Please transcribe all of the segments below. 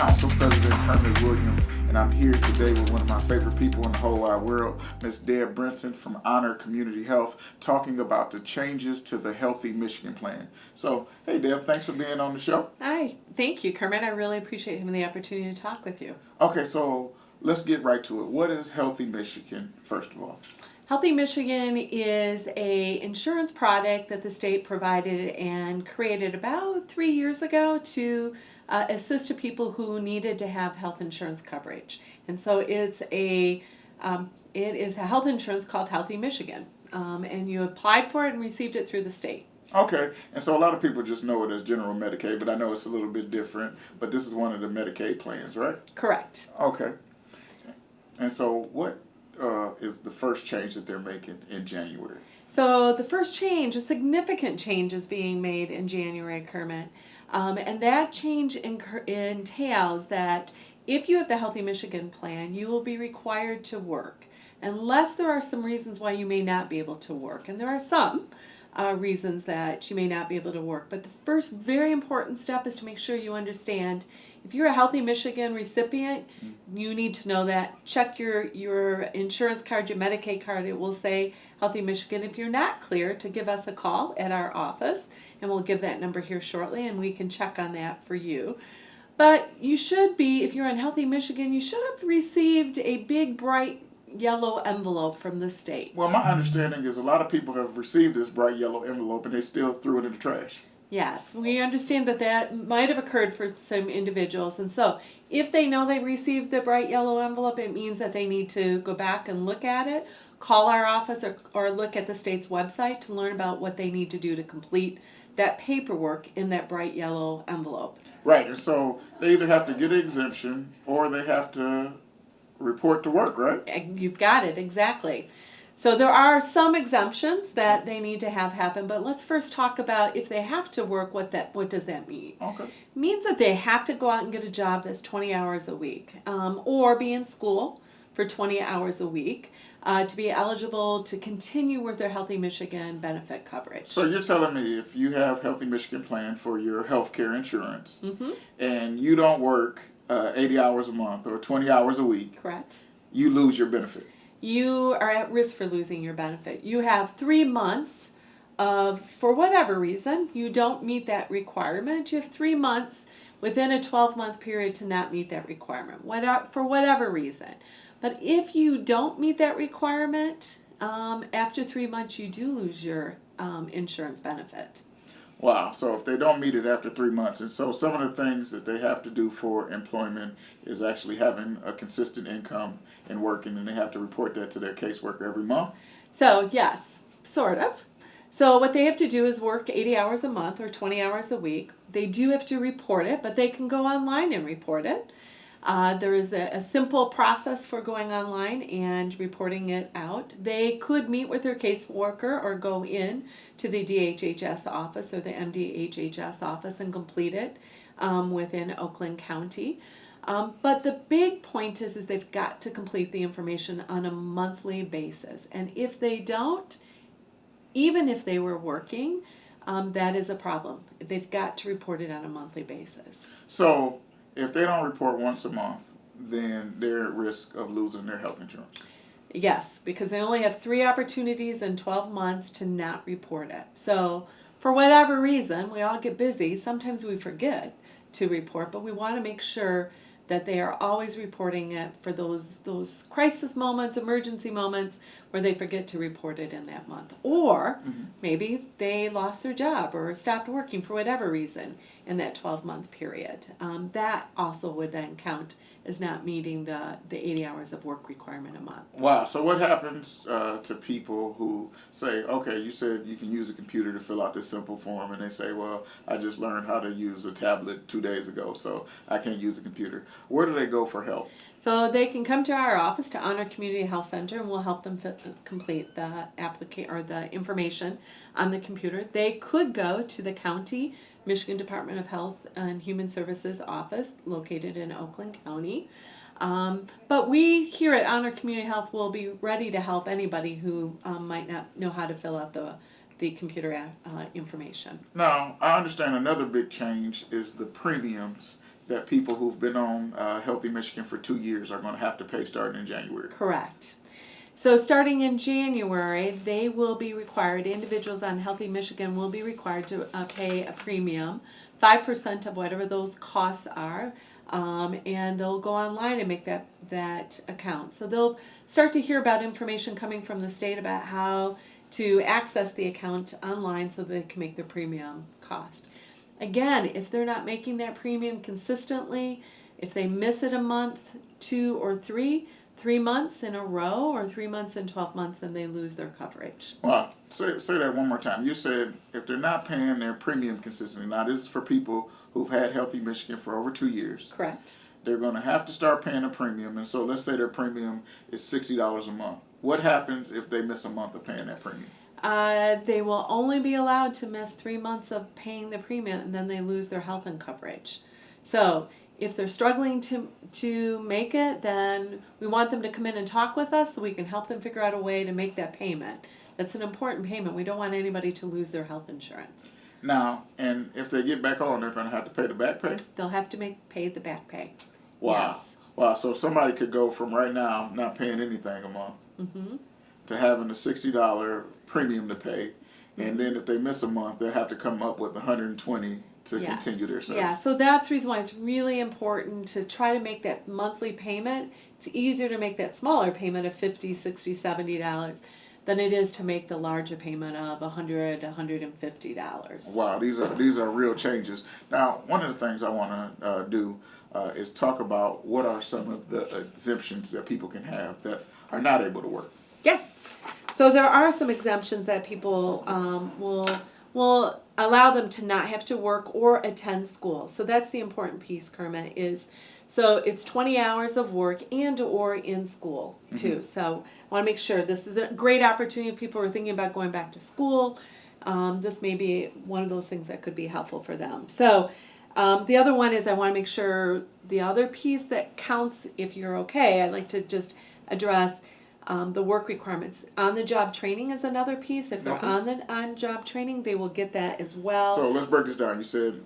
Council President Kermit Williams, and I'm here today with one of my favorite people in the whole wide world, Ms. Deb Brinson from Honor Community Health, talking about the changes to the Healthy Michigan Plan. So, hey Deb, thanks for being on the show. Hi, thank you, Kermit. I really appreciate having the opportunity to talk with you. Okay, so let's get right to it. What is Healthy Michigan, first of all? Healthy Michigan is a insurance product that the state provided and created about 3 years ago to assist to people who needed to have health insurance coverage. And so it is a health insurance called Healthy Michigan, and you applied for it and received it through the state. Okay, and so a lot of people just know it as General Medicaid, but I know it's a little bit different. But this is one of the Medicaid plans, right? Correct. Okay. And so what is the first change that they're making in January? So the first change, a significant change, is being made in January, Kermit. And that change entails that if you have the Healthy Michigan plan, you will be required to work, unless there are some reasons why you may not be able to work. And there are some reasons that you may not be able to work. But the first very important step is to make sure you understand if you're a Healthy Michigan recipient, you need to know that. Check your insurance card, your Medicaid card. It will say Healthy Michigan. If you're not clear, to give us a call at our office, and we'll give that number here shortly, and we can check on that for you. But you should be, if you're in Healthy Michigan, you should have received a big, bright yellow envelope from the state. Well, my understanding is a lot of people have received this bright yellow envelope and they still threw it in the trash. Yes, we understand that might have occurred for some individuals. And so if they know they received the bright yellow envelope, it means that they need to go back and look at it, call our office, or look at the state's website to learn about what they need to do to complete that paperwork in that bright yellow envelope. Right, and so they either have to get an exemption or they have to report to work, right? You've got it, exactly. So there are some exemptions that they need to have happen, but let's first talk about if they have to work, what does that mean? Okay. It means that they have to go out and get a job that's 20 hours a week, or be in school for 20 hours a week to be eligible to continue with their Healthy Michigan benefit coverage. So you're telling me if you have Healthy Michigan plan for your health care insurance and you don't work 80 hours a month or 20 hours a week, Correct. you lose your benefit. You are at risk for losing your benefit. You have 3 months of, for whatever reason, you don't meet that requirement. You have 3 months within a 12-month period to not meet that requirement, for whatever reason. But if you don't meet that requirement, after 3 months, you do lose your insurance benefit. Wow, so if they don't meet it after 3 months, and so some of the things that they have to do for employment is actually having a consistent income and working, and they have to report that to their caseworker every month? So yes, sort of. So what they have to do is work 80 hours a month or 20 hours a week. They do have to report it, but they can go online and report it. There is a simple process for going online and reporting it out. They could meet with their caseworker or go in to the DHHS office or the MDHHS office and complete it within Oakland County. But the big point is they've got to complete the information on a monthly basis. And if they don't, even if they were working, that is a problem. They've got to report it on a monthly basis. So if they don't report once a month, then they're at risk of losing their health insurance. Yes, because they only have 3 opportunities in 12 months to not report it. So for whatever reason, we all get busy. Sometimes we forget to report, but we want to make sure that they are always reporting it for those crisis moments, emergency moments, where they forget to report it in that month. Or maybe they lost their job or stopped working for whatever reason in that 12-month period. That also would then count as not meeting the 80 hours of work requirement a month. Wow, so what happens to people who say, okay, you said you can use a computer to fill out this simple form, and they say, well, I just learned how to use a tablet 2 days ago, so I can't use a computer. Where do they go for help? So they can come to our office, to Honor Community Health Center, and we'll help them complete the the information on the computer. They could go to the county Michigan Department of Health and Human Services office located in Oakland County. But we here at Honor Community Health will be ready to help anybody who might not know how to fill out the computer information. Now, I understand another big change is the premiums that people who've been on Healthy Michigan for 2 years are going to have to pay starting in January. Correct. So starting in January, they will be required, individuals on Healthy Michigan will be required to pay a premium, 5% of whatever those costs are, and they'll go online and make that account. So they'll start to hear about information coming from the state about how to access the account online so they can make their premium cost. Again, if they're not making that premium consistently, if they miss it a month, 2 or 3 months in a row, or 3 months and 12 months, then they lose their coverage. Well, say that one more time. You said if they're not paying their premium consistently, now this is for people who've had Healthy Michigan for over 2 years. Correct. They're going to have to start paying a premium, and so let's say their premium is $60 a month. What happens if they miss a month of paying that premium? They will only be allowed to miss 3 months of paying the premium, and then they lose their health and coverage. So if they're struggling to make it, then we want them to come in and talk with us so we can help them figure out a way to make that payment. That's an important payment. We don't want anybody to lose their health insurance. Now, and if they get back on, they're going to have to pay the back pay? They'll have to pay the back pay. Wow. Yes. Wow, so somebody could go from right now not paying anything a month to having a $60 premium to pay, and then if they miss a month, they'll have to come up with $120 to continue their service. Yeah, so that's the reason why it's really important to try to make that monthly payment. It's easier to make that smaller payment of $50, $60, $70 than it is to make the larger payment of $100, $150. Wow, these are real changes. Now, one of the things I want to do is talk about what are some of the exemptions that people can have that are not able to work. Yes. So there are some exemptions that people will allow them to not have to work or attend school. So that's the important piece, Kermit, is so it's 20 hours of work and or in school too. So I want to make sure this is a great opportunity if people are thinking about going back to school. This may be one of those things that could be helpful for them. So the other one is I want to make sure the other piece that counts, if you're okay, I'd like to just address the work requirements. On-the-job training is another piece. If they're on-job training, they will get that as well. So let's break this down. You said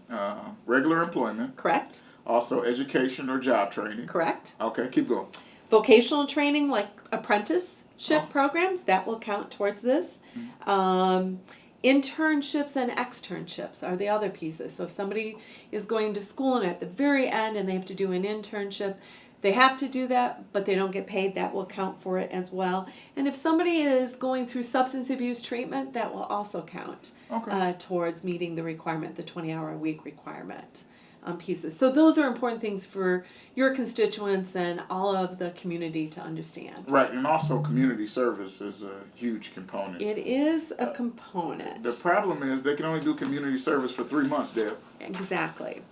regular employment. Correct. Also education or job training. Correct. Okay, keep going. Vocational training, like apprenticeship programs, that will count towards this. Internships and externships are the other pieces. So if somebody is going to school and at the very end and they have to do an internship, they have to do that, but they don't get paid. That will count for it as well. And if somebody is going through substance abuse treatment, that will also count towards meeting the requirement, the 20-hour-a-week requirement pieces. So those are important things for your constituents and all of the community to understand. Right, and also community service is a huge component. It is a component. The problem is they can only do community service for 3 months, Deb. Exactly.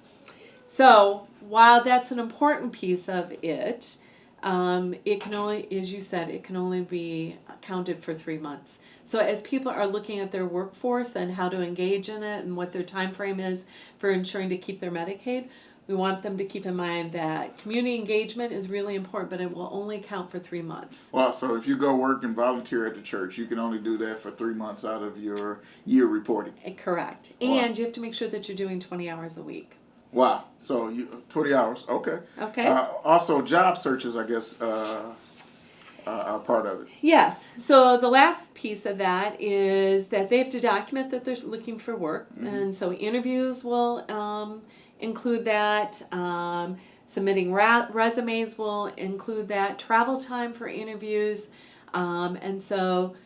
So while that's an important piece of it, it can only, as you said, it can only be counted for 3 months. So as people are looking at their workforce and how to engage in it and what their time frame is for ensuring to keep their Medicaid, we want them to keep in mind that community engagement is really important, but it will only count for 3 months. Well, so if you go work and volunteer at the church, you can only do that for 3 months out of your year reporting. Correct. Wow. And you have to make sure that you're doing 20 hours a week. Wow. So 20 hours. Okay. Okay. Also, job searches, I guess, are part of it. Yes. So the last piece of that is that they have to document that they're looking for work. And so interviews will include that. Submitting resumes will include that. Travel time for interviews. And so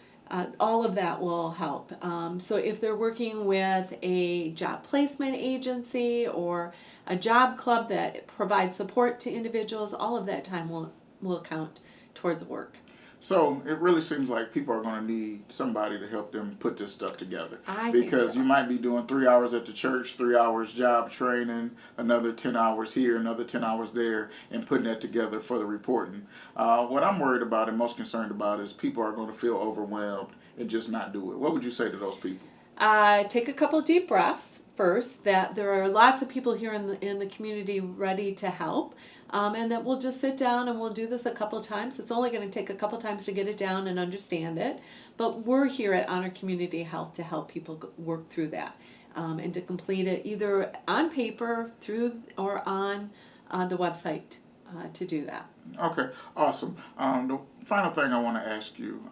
all of that will help. So if they're working with a job placement agency or a job club that provides support to individuals, all of that time will count towards work. So it really seems like people are going to need somebody to help them put this stuff together. I think because so. You might be doing 3 hours at the church, 3 hours job training, another 10 hours here, another 10 hours there, and putting that together for the reporting. What I'm worried about and most concerned about is people are going to feel overwhelmed and just not do it. What would you say to those people? Take a couple deep breaths first, that there are lots of people here in the community ready to help. And that we'll just sit down and we'll do this a couple times. It's only going to take a couple times to get it down and understand it. But we're here at Honor Community Health to help people work through that. and to complete it either on paper through or on the website to do that. Okay, awesome. The final thing I want to ask you,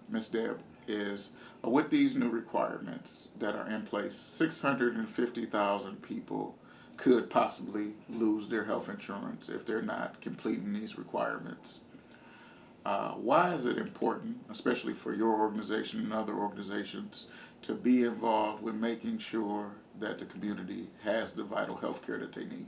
Ms. Deb, is with these new requirements that are in place, 650,000 people could possibly lose their health insurance if they're not completing these requirements. Why is it important, especially for your organization and other organizations, to be involved with making sure that the community has the vital health care that they need?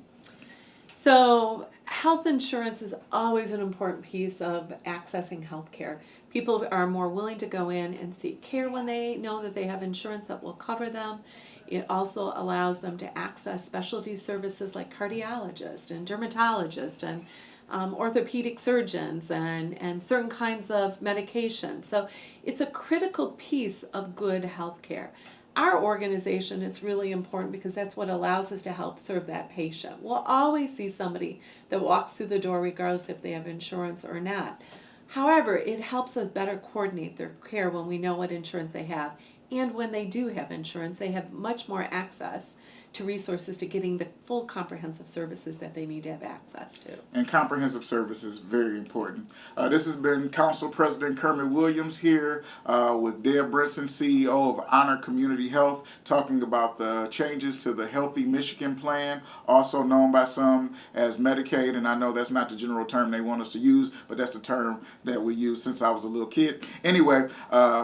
So, health insurance is always an important piece of accessing health care. People are more willing to go in and seek care when they know that they have insurance that will cover them. It also allows them to access specialty services like cardiologists and dermatologists and orthopedic surgeons and certain kinds of medication. So it's a critical piece of good health care. Our organization, it's really important because that's what allows us to help serve that patient. We'll always see somebody that walks through the door regardless if they have insurance or not. However, it helps us better coordinate their care when we know what insurance they have. And when they do have insurance, they have much more access to resources to getting the full comprehensive services that they need to have access to. And comprehensive service is very important. This has been Council President Kermit Williams here with Deb Brinson, CEO of Honor Community Health, talking about the changes to the Healthy Michigan Plan, also known by some as Medicaid, and I know that's not the general term they want us to use, but that's the term that we use since I was a little kid. Anyway,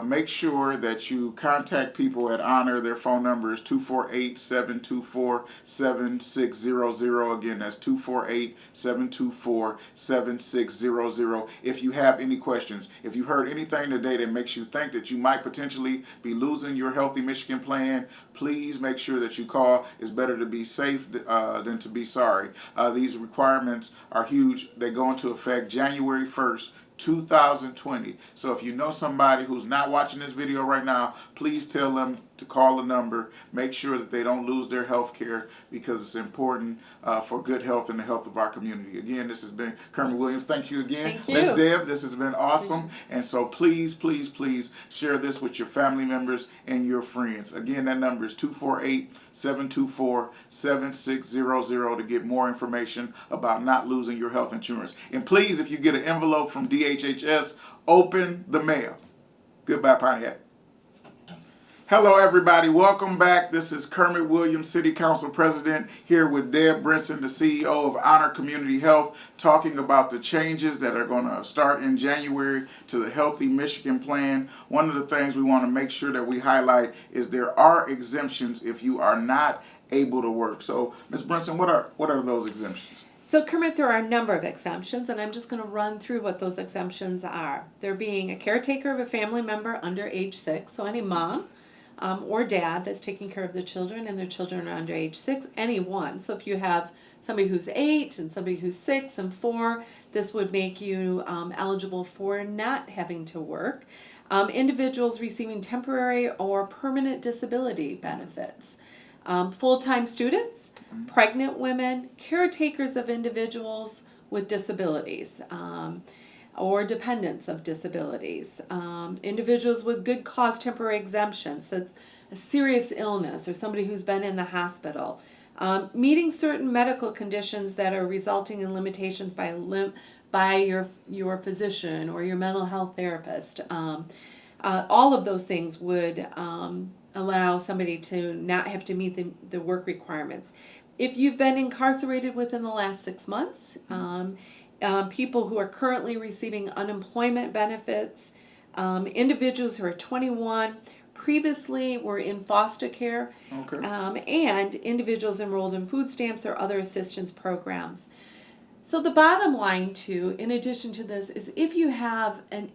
make sure that you contact people at Honor. Their phone number is 248-724-7600. Again, that's 248-724-7600. If you have any questions, if you heard anything today that makes you think that you might potentially be losing your Healthy Michigan Plan, please make sure that you call. It's better to be safe than to be sorry. These requirements are huge. They go into effect January 1st, 2020. So if you know somebody who's not watching this video right now, please tell them to call the number. Make sure that they don't lose their health care because it's important for good health and the health of our community. Again, this has been Kermit Williams. Thank you again. Thank you. Ms. Deb, this has been awesome. And so please, please, please share this with your family members and your friends. Again, that number is 248-724-7600 to get more information about not losing your health insurance. And please, if you get an envelope from DHHS, open the mail. Goodbye, Pontiac. Hello, everybody. Welcome back. This is Kermit Williams, City Council President, here with Deb Brinson, the CEO of Honor Community Health, talking about the changes that are going to start in January to the Healthy Michigan Plan. One of the things we want to make sure that we highlight is there are exemptions if you are not able to work. So, Ms. Brinson, what are those exemptions? So, Kermit, there are a number of exemptions, and I'm just going to run through what those exemptions are. There being a caretaker of a family member under age 6, so any mom or dad that's taking care of the children and their children are under age 6, anyone. So if you have somebody who's 8 and somebody who's 6 and 4, this would make you eligible for not having to work. Individuals receiving temporary or permanent disability benefits. Full-time students, pregnant women, caretakers of individuals with disabilities, or dependents of disabilities, individuals with good cause temporary exemptions, so it's a serious illness or somebody who's been in the hospital, meeting certain medical conditions that are resulting in limitations by your physician or your mental health therapist. All of those things would allow somebody to not have to meet the work requirements. If you've been incarcerated within the last 6 months, people who are currently receiving unemployment benefits, individuals who are 21, previously were in foster care, Okay. and individuals enrolled in food stamps or other assistance programs. So the bottom line, too, in addition to this, is if you have an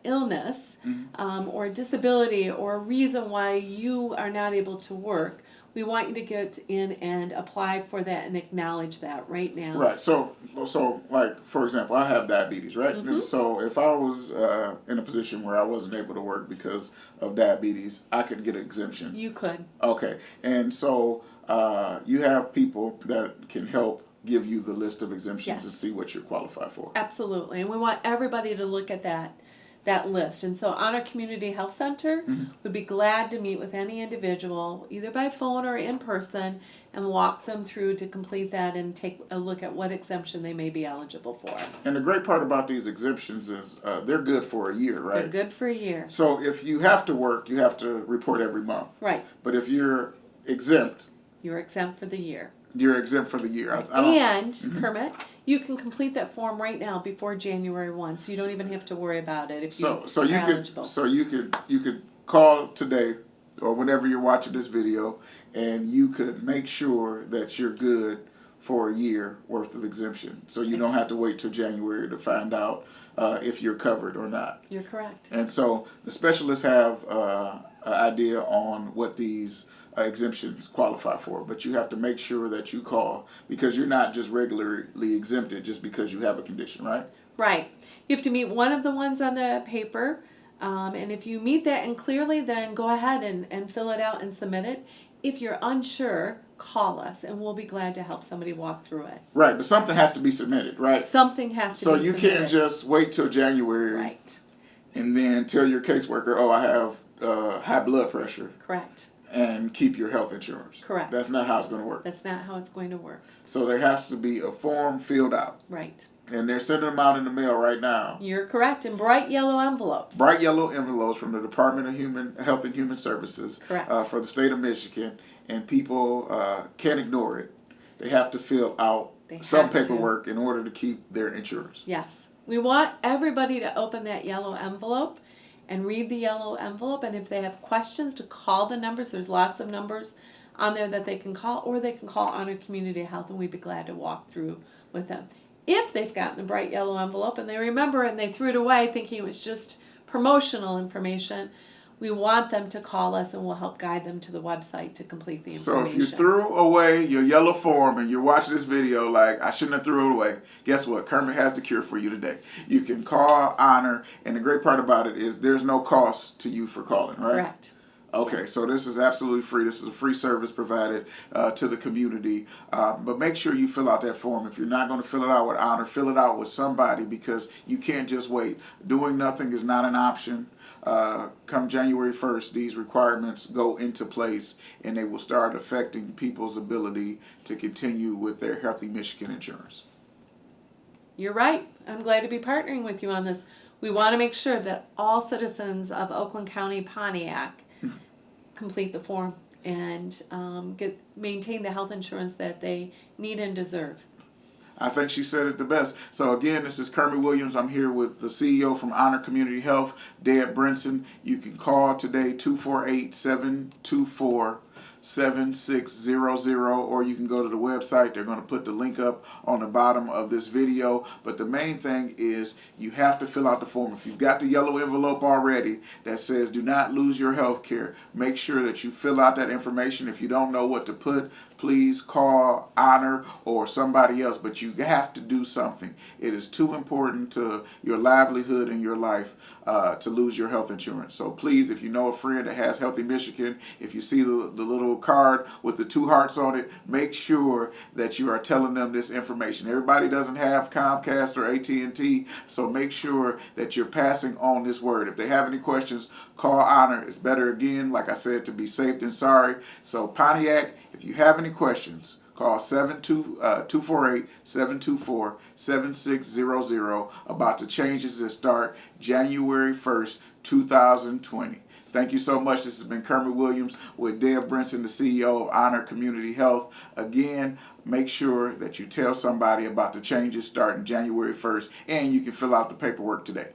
illness or a disability or a reason why you are not able to work, we want you to get in and apply for that and acknowledge that right now. Right. So like, for example, I have diabetes, right? Mm-hmm. And so if I was in a position where I wasn't able to work because of diabetes, I could get an exemption. You could. Okay. And so you have people that can help give you the list of exemptions Yes. and see what you're qualified for. Absolutely. And we want everybody to look at that that list. And so Honor Community Health Center would be glad to meet with any individual, either by phone or in person, and walk them through to complete that and take a look at what exemption they may be eligible for. And the great part about these exemptions is they're good for a year, right? They're good for a year. So if you have to work, you have to report every month. Right. But if you're exempt, You're exempt for the year. you're exempt for the year. And, Kermit, you can complete that form right now before January 1, so you don't even have to worry about it if so you're you eligible. you could call today or whenever you're watching this video, and you could make sure that you're good for a year worth of exemption. So you don't have to wait till January to find out if you're covered or not. You're correct. And so the specialists have an idea on what these exemptions qualify for, but you have to make sure that you call, because you're not just regularly exempted just because you have a condition, right? Right. You have to meet one of the ones on the paper, and if you meet that and clearly, then go ahead and fill it out and submit it. If you're unsure, call us, and we'll be glad to help somebody walk through it. Right, but something has to be submitted, right? Something has to So be you submitted. can't just wait till January Right. and then tell your caseworker, oh, I have high blood pressure, Correct. and keep your health insurance. Correct. That's not how it's going to work. That's not how it's going to work. So there has to be a form filled out, Right. and they're sending them out in the mail right now. You're correct. In bright yellow envelopes. Bright yellow envelopes from the Department of Health and Human Services Correct. For the state of Michigan, and people can't ignore it. They have to fill out They some have to. paperwork in order to keep their insurance. Yes. We want everybody to open that yellow envelope and read the yellow envelope, and if they have questions, to call the numbers. There's lots of numbers on there that they can call, or they can call Honor Community Health, and we'd be glad to walk through with them. If they've gotten the bright yellow envelope and they remember and they threw it away thinking it was just promotional information, we want them to call us and we'll help guide them to the website to complete the information. So if you threw away your yellow form and you're watching this video like, I shouldn't have threw it away, guess what? Kermit has the cure for you today. You can call Honor, and the great part about it is there's no cost to you for calling, right? Correct. Okay, so this is absolutely free. This is a free service provided to the community. But make sure you fill out that form. If you're not going to fill it out with Honor, fill it out with somebody, because you can't just wait. Doing nothing is not an option. Come January 1st, these requirements go into place, and they will start affecting people's ability to continue with their Healthy Michigan insurance. You're right. I'm glad to be partnering with you on this. We want to make sure that all citizens of Oakland County, Pontiac, complete the form and maintain the health insurance that they need and deserve. I think she said it the best. So again, this is Kermit Williams. I'm here with the CEO from Honor Community Health, Deb Brinson. You can call today, 248-724-7600, or you can go to the website. They're going to put the link up on the bottom of this video. But the main thing is you have to fill out the form. If you've got the yellow envelope already that says do not lose your health care, make sure that you fill out that information. If you don't know what to put, please call Honor or somebody else, but you have to do something. It is too important to your livelihood and your life to lose your health insurance. So please, if you know a friend that has Healthy Michigan, if you see the little card with the 2 hearts on it, make sure that you are telling them this information. Everybody doesn't have Comcast or AT&T, so make sure that you're passing on this word. If they have any questions, call Honor. It's better, again, like I said, to be safe than sorry. So Pontiac, if you have any questions, call 248-724-7600 about the changes that start January 1st, 2020. Thank you so much. This has been Kermit Williams with Deb Brinson, the CEO of Honor Community Health. Again, make sure that you tell somebody about the changes starting January 1st, and you can fill out the paperwork today.